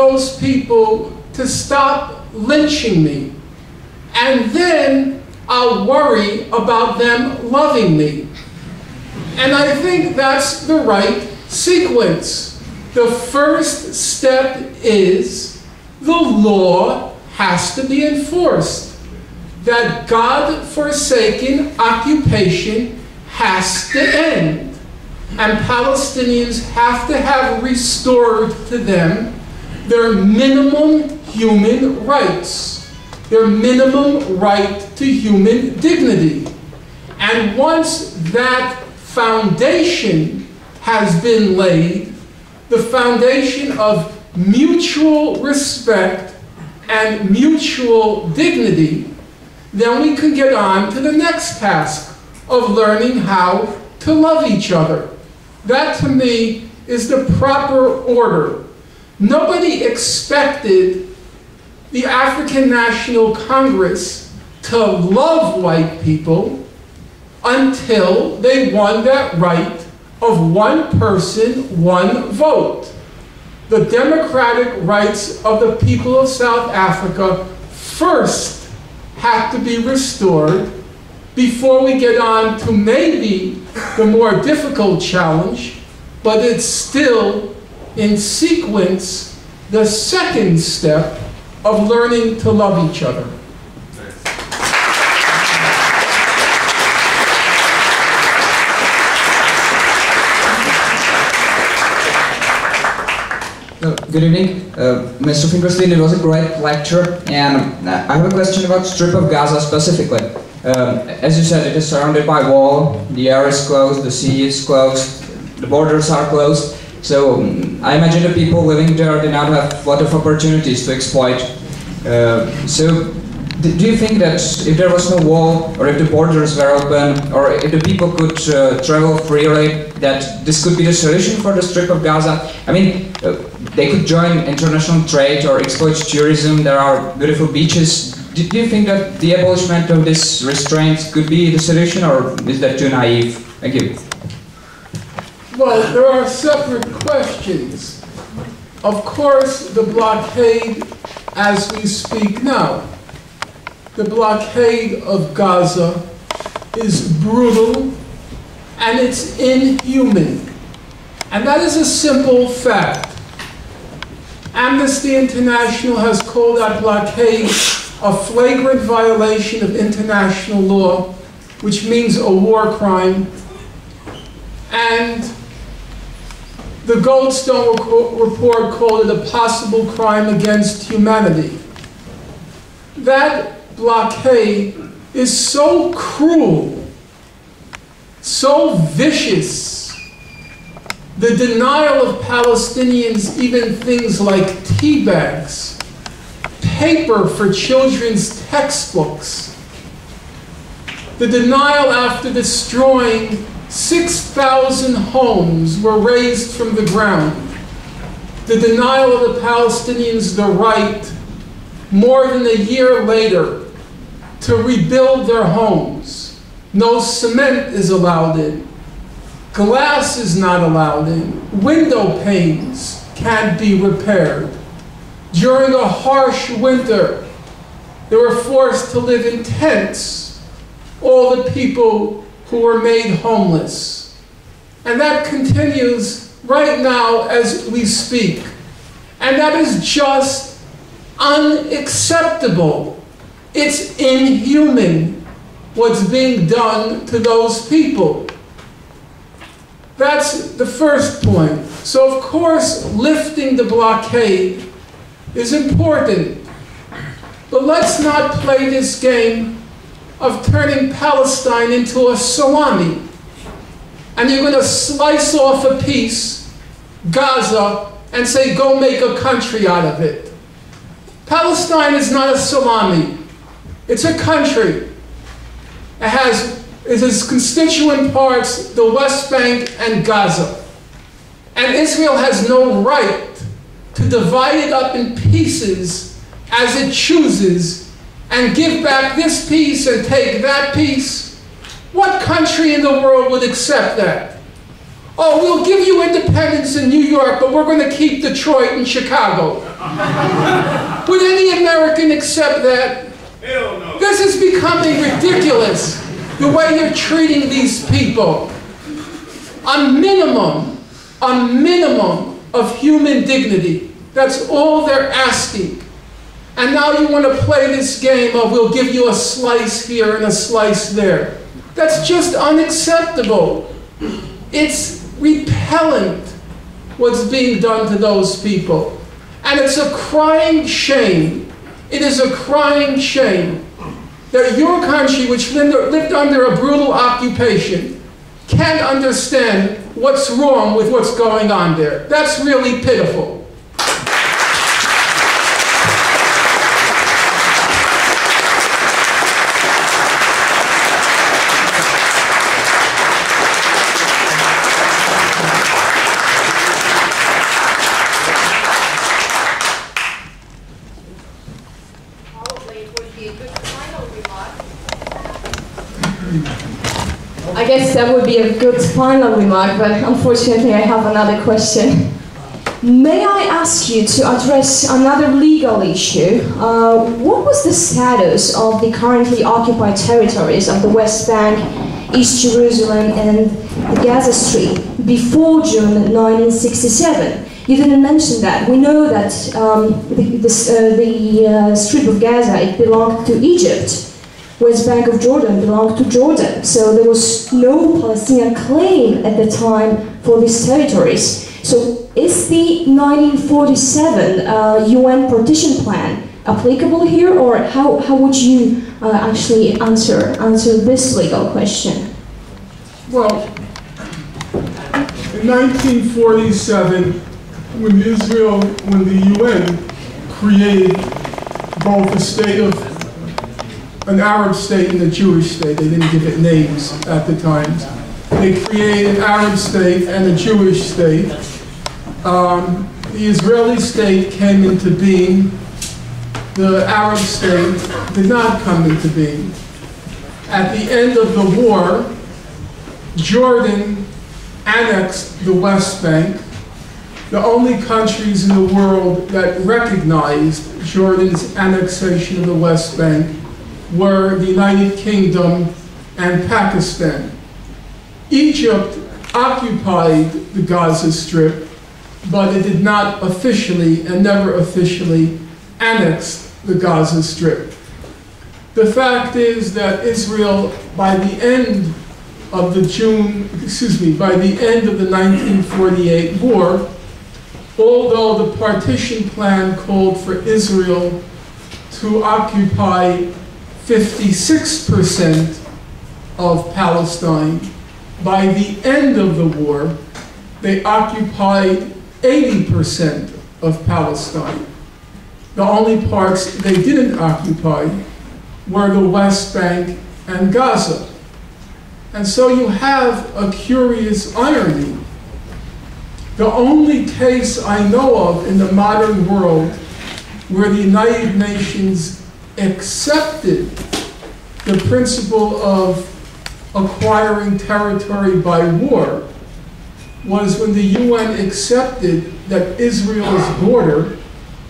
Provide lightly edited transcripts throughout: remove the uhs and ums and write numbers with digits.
those people to stop lynching me, and then I'll worry about them loving me. And I think that's the right sequence. The first step is the law has to be enforced. That God-forsaken occupation has to end. And Palestinians have to have restored to them their minimum human rights, their minimum right to human dignity. And once that foundation has been laid, the foundation of mutual respect and mutual dignity, then we can get on to the next task of learning how to love each other. That, to me, is the proper order. Nobody expected the African National Congress to love white people until they won that right of one person, one vote. The democratic rights of the people of South Africa first have to be restored before we get on to maybe the more difficult challenge, but it's still in sequence the second step of learning to love each other. Good evening, Mr. Finkelstein. It was a great lecture, and I have a question about Strip of Gaza specifically. As you said, it is surrounded by wall, the air is closed, the sea is closed, the borders are closed. So I imagine the people living there did not have a lot of opportunities to exploit. So do you think that if there was no wall, or if the borders were open, or if the people could travel freely, that this could be the solution for the Strip of Gaza? I mean, they could join international trade or exploit tourism. There are beautiful beaches. Do you think that the abolishment of this restraint could be the solution, or is that too naive? Thank you. Well, there are separate questions. Of course, the blockade as we speak now, the blockade of Gaza is brutal and it's inhuman. And that is a simple fact. Amnesty International has called that blockade a flagrant violation of international law, which means a war crime. And the Goldstone report called it a possible crime against humanity. That blockade is so cruel, so vicious. The denial of Palestinians, even things like tea bags, paper for children's textbooks, the denial after destroying 6,000 homes were razed from the ground, the denial of the Palestinians the right, more than a year later, to rebuild their homes. No cement is allowed in. Glass is not allowed in. Window panes can't be repaired. During a harsh winter, they were forced to live in tents, all the people who were made homeless. And that continues right now as we speak. And that is just unacceptable. It's inhuman what's being done to those people. That's the first point. So of course, lifting the blockade is important. But let's not play this game of turning Palestine into a salami. And you're going to slice off a piece, Gaza, and say, go make a country out of it. Palestine is not a salami. It's a country. It has its constituent parts, the West Bank and Gaza. And Israel has no right to divide it up in pieces as it chooses and give back this piece and take that piece. What country in the world would accept that? Oh, we'll give you independence in New York, but we're going to keep Detroit and Chicago. Would any American accept that? Hell no. This is becoming ridiculous, the way you're treating these people. A minimum of human dignity. That's all they're asking. And now you want to play this game of we'll give you a slice here and a slice there. That's just unacceptable. It's repellent what's being done to those people. And it's a crying shame. It is a crying shame that your country, which lived under a brutal occupation, can't understand what's wrong with what's going on there. That's really pitiful. I guess that would be a good final remark, but unfortunately I have another question. May I ask you to address another legal issue? What was the status of the currently occupied territories of the West Bank, East Jerusalem and the Gaza Strip before June 1967? You didn't mention that. We know that the Strip of Gaza, it belonged to Egypt. West Bank of Jordan belonged to Jordan, so there was no Palestinian claim at the time for these territories. So is the 1947 UN partition plan applicable here, or how would you actually answer this legal question? Well, in 1947, when the UN created both a state of an Arab state and a Jewish state. They didn't give it names at the time. They created an Arab state and a Jewish state. The Israeli state came into being. The Arab state did not come into being. At the end of the war, Jordan annexed the West Bank. The only countries in the world that recognized Jordan's annexation of the West Bank were the United Kingdom and Pakistan. Egypt occupied the Gaza Strip, but it did not officially and never officially annex the Gaza Strip. The fact is that Israel, by the end of the 1948 war, although the partition plan called for Israel to occupy 56% of Palestine, by the end of the war, they occupied 80% of Palestine. The only parts they didn't occupy were the West Bank and Gaza. And so you have a curious irony. The only case I know of in the modern world where the United Nations accepted the principle of acquiring territory by war was when the UN accepted that Israel's border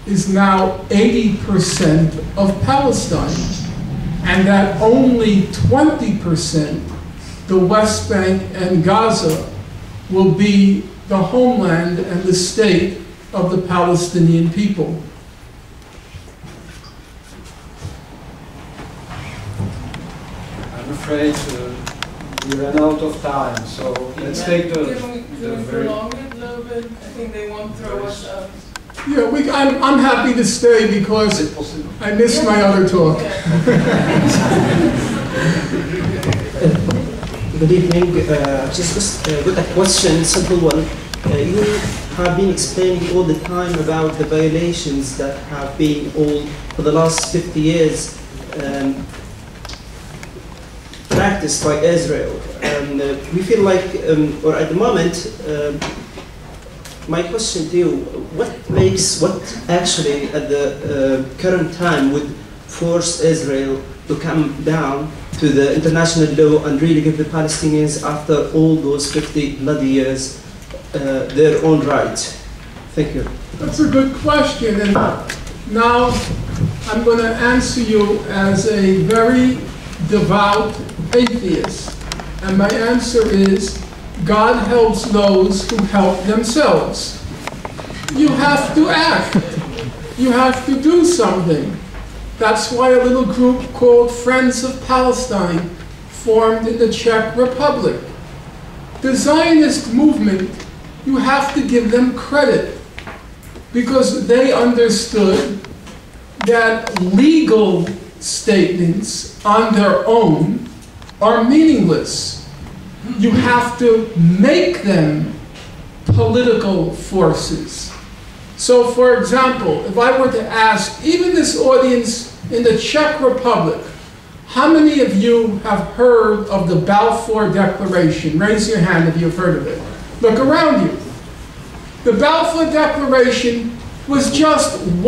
is now 80% of Palestine, and that only 20%, the West Bank and Gaza, will be the homeland and the state of the Palestinian people. I'm afraid we ran out of time, so let's take the very... prolong it a little bit? I think they won't throw us out. Yeah, I'm happy to stay because I missed my other talk. Good evening. Just got a question, simple one. You have been explaining all the time about the violations that have been all for the last 50 years practiced by Israel. And we feel like, or at the moment, my question to you, what actually at the current time would force Israel to come down to the international law and really give the Palestinians, after all those 50 bloody years, their own right? Thank you. That's a good question, and now I'm going to answer you as a very devout atheist. And my answer is, God helps those who help themselves. You have to act. You have to do something. That's why a little group called Friends of Palestine formed in the Czech Republic. The Zionist movement, you have to give them credit, because they understood that legal statements on their own are meaningless. You have to make them political forces. So, for example, if I were to ask even this audience in the Czech Republic, how many of you have heard of the Balfour Declaration? Raise your hand if you've heard of it. Look around you. The Balfour Declaration was just